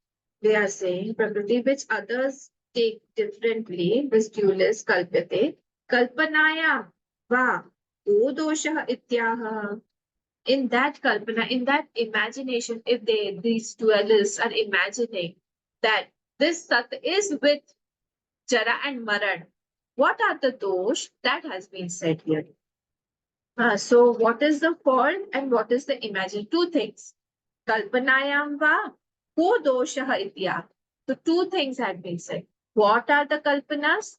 they are saying Prakriti which others take differently, this dualist Kalpate. Kalpanaya Va O Dosha Ityaha. In that kalpana, in that imagination, if these dualists are imagining that this Sat is with Jara and Maran, what are the dosh? That has been said here. So what is the fault and what is the imagination? 2 things. Kalpanayam va ko doshaha itya. So 2 things had been said. What are the kalpanas?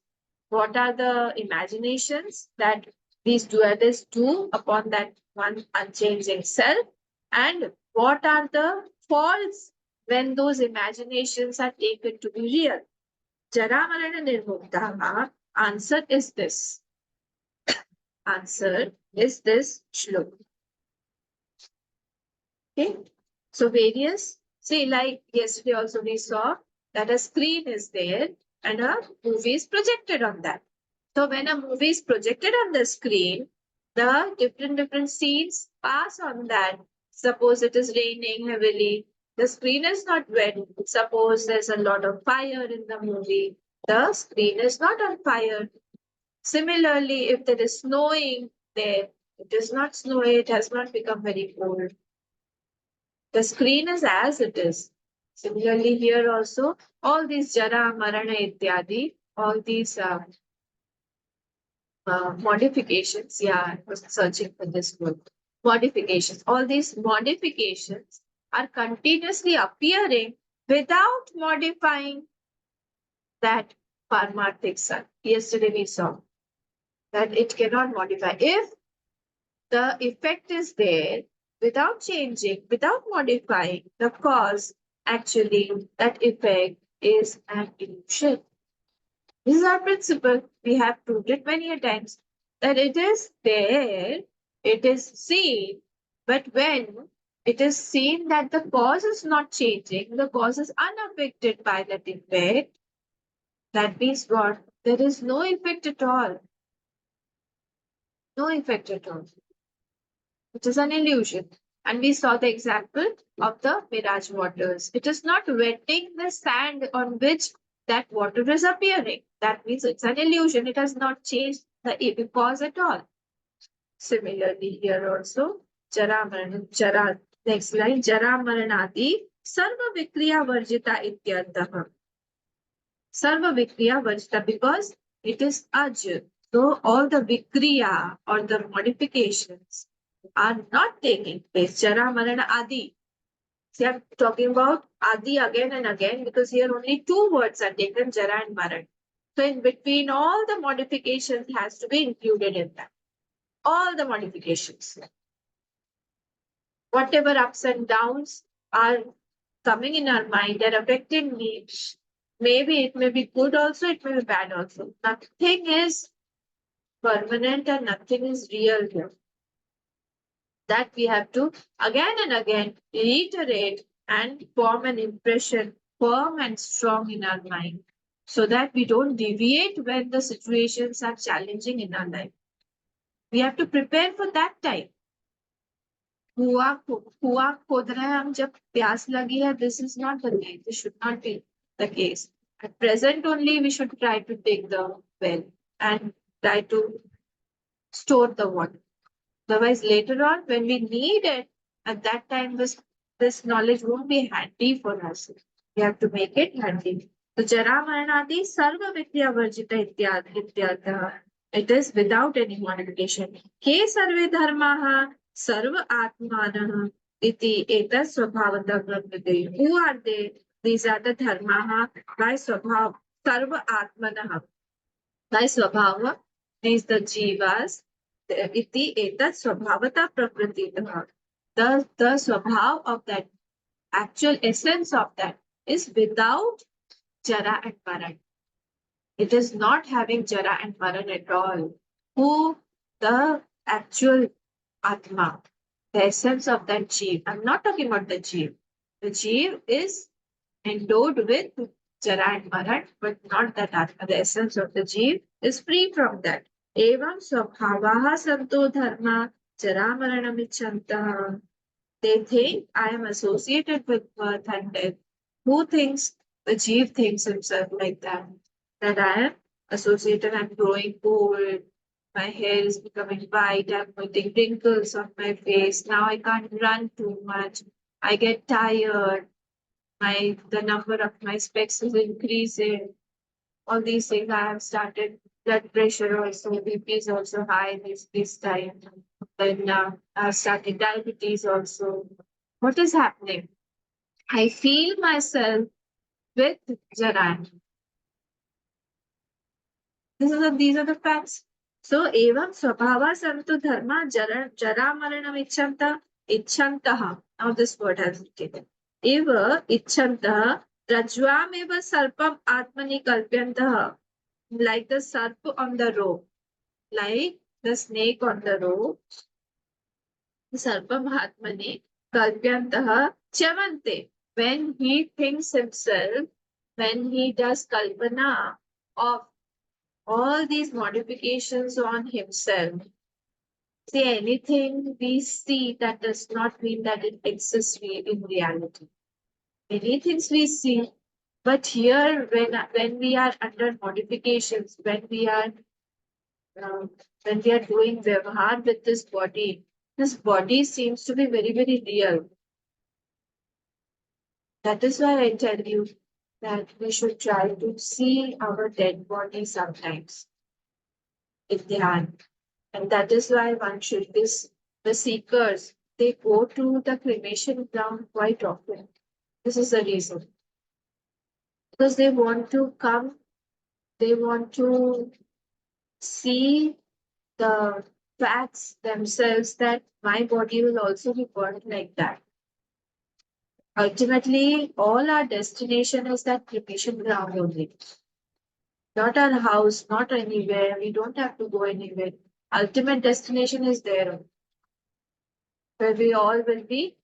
What are the imaginations that these dualists do upon that one unchanging self? And what are the faults when those imaginations are taken to be real? Jara Marana Nirmuktaha. Answer is this. Answer is this Shlok. Okay. So various, see, like yesterday also we saw that a screen is there and a movie is projected on that. So when a movie is projected on the screen, the different scenes pass on that. Suppose it is raining heavily, the screen is not wet. Suppose there's a lot of fire in the movie, the screen is not on fire. Similarly, if there is snowing there, it is not snowy, it has not become very cold. The screen is as it is. Similarly, here also, all these Jara, Marana, Ityadi, all these modifications. Yeah, I was searching for this word. Modifications. All these modifications are continuously appearing without modifying that Parmarthik Sat. Yesterday we saw that it cannot modify. If the effect is there without changing, without modifying the cause, actually that effect is an illusion. This is our principle. We have proved it many a times that it is there, it is seen, but when it is seen that the cause is not changing, the cause is unaffected by that effect, that means what? There is no effect at all. No effect at all. It is an illusion. And we saw the example of the mirage waters. It is not wetting the sand on which that water is appearing. That means it's an illusion. It has not changed the cause at all. Similarly, here also, Jara, next line, Jara Maranati, Sarva Vikriya Varjita Ityartha. Sarva Vikriya Varjita, because it is Aj. So all the Vikriya or the modifications are not taking place. Jara Marana Adi. See, I'm talking about Adi again and again because here only two words are taken, Jara and Maran. So in between, all the modifications has to be included in that. All the modifications. Whatever ups and downs are coming in our mind, they're affecting me. Maybe it may be good also, it may be bad also. Nothing is permanent and nothing is real here. That we have to again and again reiterate and form an impression firm and strong in our mind so that we don't deviate when the situations are challenging in our life. We have to prepare for that time. कुआं खोद रहे हैं हम जब प्यास लगी है, this is not the case. This should not be the case. At present only we should try to dig the well and try to store the water. Otherwise, later on, when we need it, at that time, this knowledge won't be handy for us. We have to make it handy. So, Jara Maranati Sarva Vidya Varjita Ityartha. It is without any modification. Ke Sarve Dharmaha Sarva Atmanaha Iti Eta Swabhavata Brahmade. Who are they? These are the Dharmaha by Swabhav Sarva Atmanaha. By Swabhava, these the Jivas. Iti etat swabhavata prakrititah. The swabhav of that, actual essence of that is without jara and maran. It is not having jara and maran at all. Who the actual atma, the essence of that jeev. I'm not talking about the jeev. The jeev is endowed with jara and maran, but not that atma. The essence of the jeev is free from that. Evam swabhavaha santo dharma jara maranamicchantah. They think I am associated with birth and death. Who thinks? The jeev thinks himself like that. That I am associated, I'm growing old, my hair is becoming white, I'm putting wrinkles on my face. Now I can't run too much. I get tired. The number of my specs is increasing. All these things I have started. Blood pressure also, BP is also high this time. Then I started diabetes also. What is happening? I feel myself with Jara. These are the facts. So, evam swabhava santu dharma jara maranam ichchantah. Now this word has been taken. Eva ichchantah rajvam eva sarpam atmani kalpyantah. Like the sarp on the rope, like the snake on the rope. Sarpam atmani kalpyantah chavante. When he thinks himself, when he does kalpana of all these modifications on himself. See, anything we see, that does not mean that it exists in reality. Many things we see, but here when we are under modifications, when we are doing vyavahar with this body seems to be very, very real. That is why I tell you that we should try to see our dead body sometimes. in dhyan. And that is why one should, the seekers, they go to the cremation ground quite often. This is the reason. Because they want to come, they want to see the facts themselves that my body will also be burned like that. Ultimately, all our destination is that cremation ground only. Not our house, not anywhere. We don't have to go anywhere. Ultimate destination is there, where we all will be.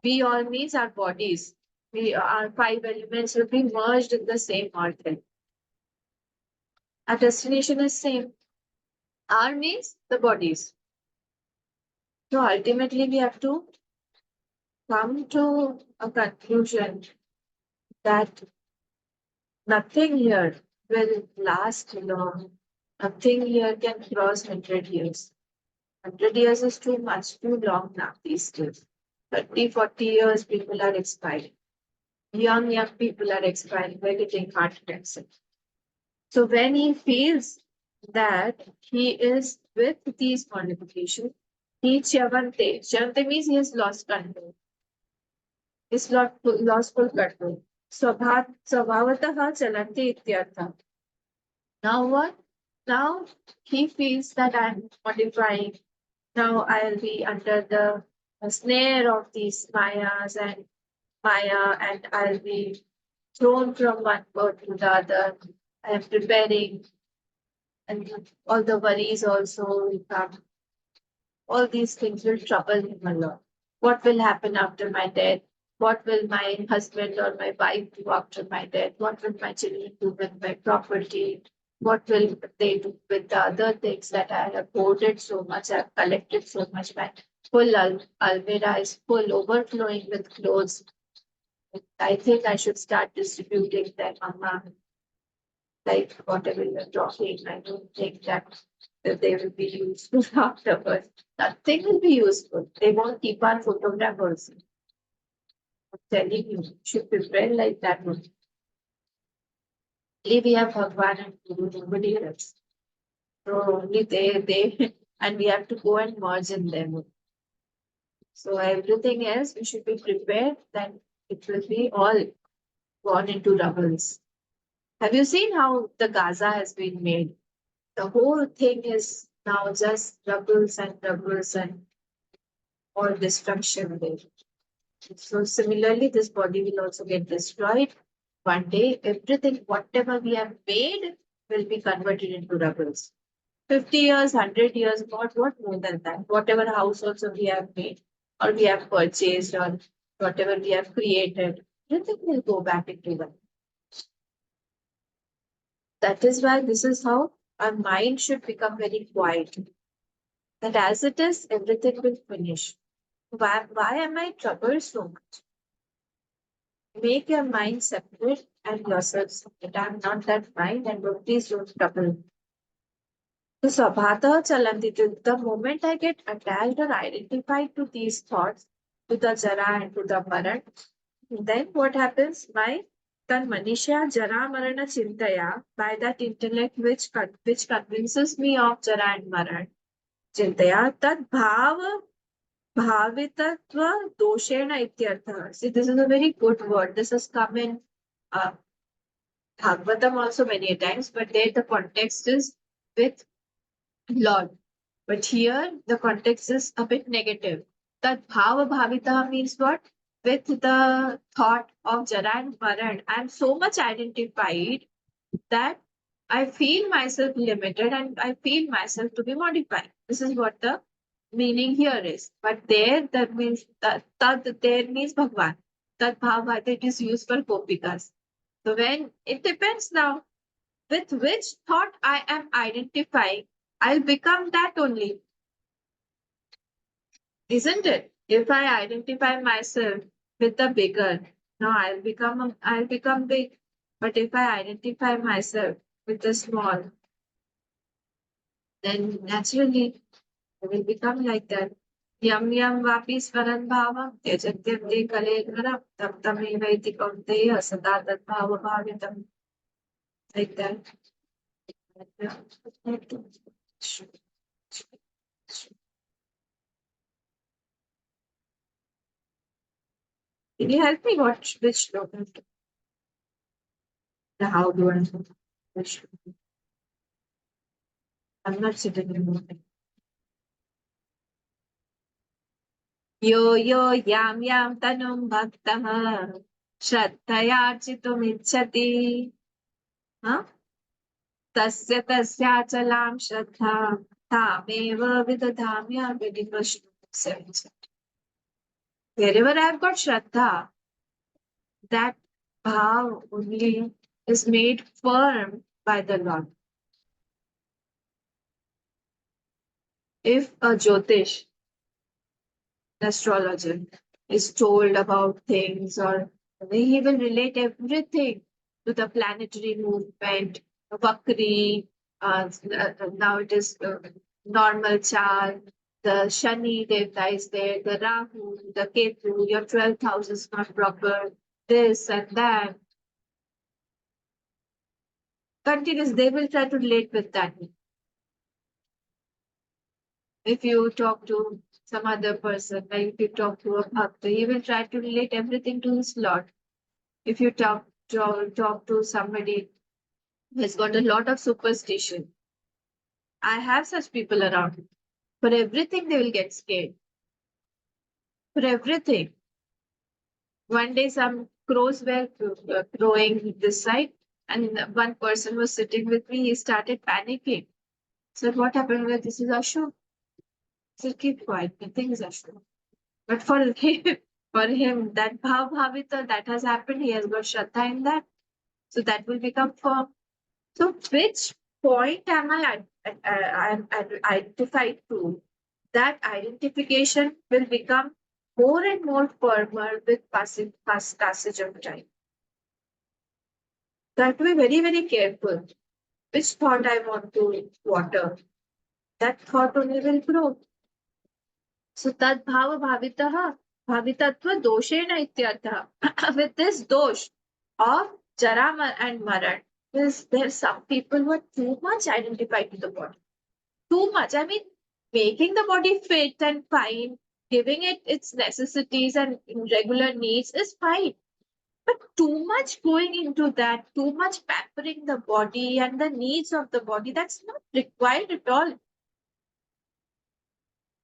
We all means our bodies. Our five elements will be merged in the same earth. Our destination is same. R means the bodies. So ultimately, we have to come to a conclusion that nothing here will last long. Nothing here can cross 100 years. 100 years is too much, too long now these days. 30, 40 years, people are expiring. Young people are expiring. They're getting heart attacks. So when he feels that he is with these modifications, he chavante. Chavante means he has lost control. He's lost full control. Swabhavatah chalanti ityartha. Now what? Now he feels that I'm modifying. Now I'll be under the snare of these Maya, and I'll be thrown from one bird to the other. I am preparing, and all the worries also will come. All these things will trouble him a lot. What will happen after my death? What will my husband or my wife do after my death? What will my children do with my property? What will they do with the other things that I have hoarded so much, I have collected so much? My full almirah is full, overflowing with clothes. I think I should start distributing them among, like whatever you're talking. I don't think that they will be useful afterwards. Nothing will be useful. They won't keep our photographers. I'm telling you, you should prepare like that one. Only we have Bhagwan and Guru, nobody else. So only they, and we have to go and merge in them. So everything else, we should be prepared that it will be all gone into rubbles. Have you seen how the Gaza has been made? The whole thing is now just rubbles and all destruction there. So similarly, this body will also get destroyed. One day, everything, whatever we have made, will be converted into rubbles. 50 years, 100 years, what more than that? Whatever house also we have made, or we have purchased, or whatever we have created, everything will go back into them. That is why this is how our mind should become very quiet. That as it is, everything will finish. Why am I troubled so much? Make your mind separate and yourself separate. I'm not that mind, and please don't trouble. So Sabhata Chalanti, the moment I get attached or identified to these thoughts, to the Jara and to the Maran, then what happens? My Tan Manisha Jara Marana Chintaya, by that intellect which convinces me of Jara and Maran, Chintaya, Tad Bhava Bhavitatva Doshena Ityartha. See, this is a very good word. This has come in uh, Bhagavatam also many times, but there the context is with Lord. But here the context is a bit negative. That bhava bhavita means what? With the thought of Jara and Maran, I am so much identified that I feel myself limited and I feel myself to be modified. This is what the meaning here is. But there, that means that there means Bhagwan. That bhava that is used for gopikas. So when it depends now with which thought I am identifying, I'll become that only, isn't it? If I identify myself with the bigger, no, I'll become big. But if I identify myself with the small, then naturally I will become like that. Yam yam vapi swaran bhava tyajatyam kale dharam tam tamevaitikam teya sada tad bhava bhavitam. Like that. Can you help me watch which Shlok? How do I which Shlok? I'm not sitting in the Yo yo yam yam tanum bhaktah श्रद्धयार्चितुमिच्छति huh? तस्य तस्याचलां श्रद्धा तामेव विदधाम्यहं within verse 7. Wherever I've got Shraddha, that bhav only is made firm by the Lord. If a Jyotish, astrologer, is told about things, or he will relate everything to the planetary movement, Vakri, now it is normal chart, the Shani Devta is there, the Rahu, the Ketu, your 12th house is not proper, this and that. Continuous, they will try to relate with that. If you talk to some other person, like if you talk to a bhakta, he will try to relate everything to his Lord. If you talk to somebody who has got a lot of superstition, I have such people around. For everything, they will get scared. For everything. One day, some crows were crowing this side, and one person was sitting with me. He started panicking. So what happened? Well, this is Ashok. So keep quiet. Nothing is Ashok. But for him, that bhav bhavita that has happened, he has got shraddha in that. So that will become firm. So which point am I'm identified to? That identification will become more and more firmer with passage of time. So I have to be very, very careful. Which thought I want to water, that thought only will grow. So tad bhava bhavitaha bhavitatva doshena ityartha. With this dosh of jara and maran, there's some people who are too much identified with the body. Too much. I mean, making the body fit and fine, giving it its necessities and regular needs is fine. But too much going into that, too much pampering the body and the needs of the body, that's not required at all.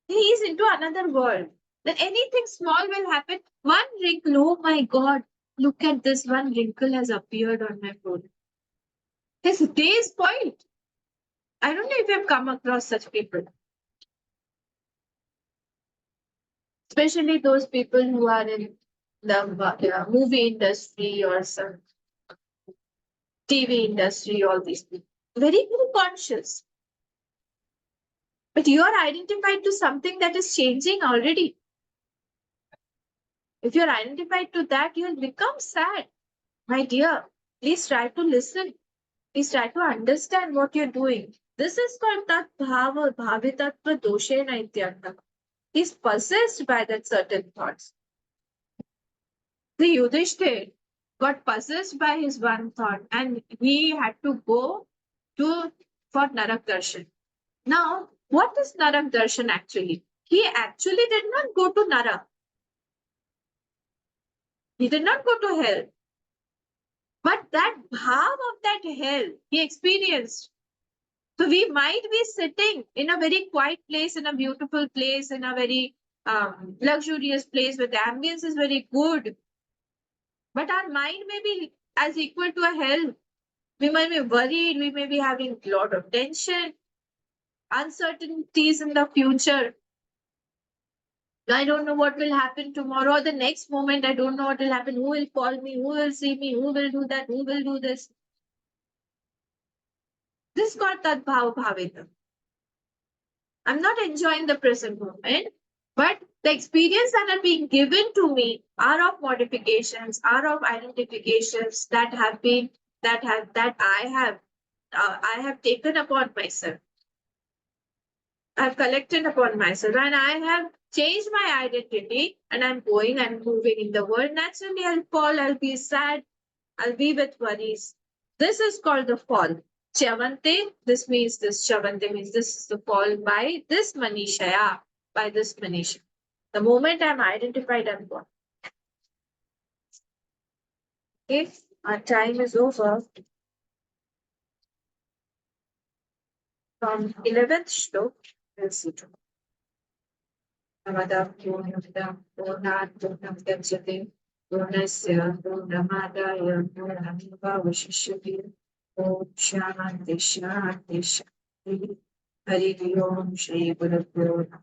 He is into another world. Then anything small will happen. One wrinkle, oh my God, look at this, one wrinkle has appeared on my foot. His day is spoiled. I don't know if you've come across such people. Especially those people who are in the movie industry or some TV industry, all these people. Very, very conscious. But you are identified to something that is changing already. If you're identified to that, you'll become sad. My dear, please try to listen. Please try to understand what you're doing. This is called tat bhava bhavitatva doshena ityartha. He's possessed by that certain thoughts. The Yudhishthir got possessed by his one thought and he had to go for Narak Darshan. Now, what is Narak Darshan actually? He actually did not go to Narak. He did not go to hell. But that bhav of that hell he experienced. So we might be sitting in a very quiet place, in a beautiful place, in a very luxurious place where the ambience is very good. But our mind may be as equal to a hell. We might be worried, we may be having a lot of tension, uncertainties in the future. I don't know what will happen tomorrow or the next moment. I don't know what will happen. Who will call me? Who will see me? Who will do that? Who will do this? This got that bhav bhavita. I'm not enjoying the present moment, but the experience that are being given to me are of modifications, are of identifications that I have taken upon myself. I've collected upon myself and I have changed my identity and I'm moving in the world. Naturally, I'll fall, I'll be sad, I'll be with worries. This is called the fall. Chavante, this means this. Chavante means this is the fall by this Manishaya, by this Manish. The moment I'm identified, I'm gone. Okay, our time is over. From 11th Shlok, we'll see tomorrow. Namadah Purnamidam Purnat Purnamidam Jati Purnasya Purnamadaya Purnamivavashishyati Om Shanti Shanti Shanti Hari Om Shri Guru Purnam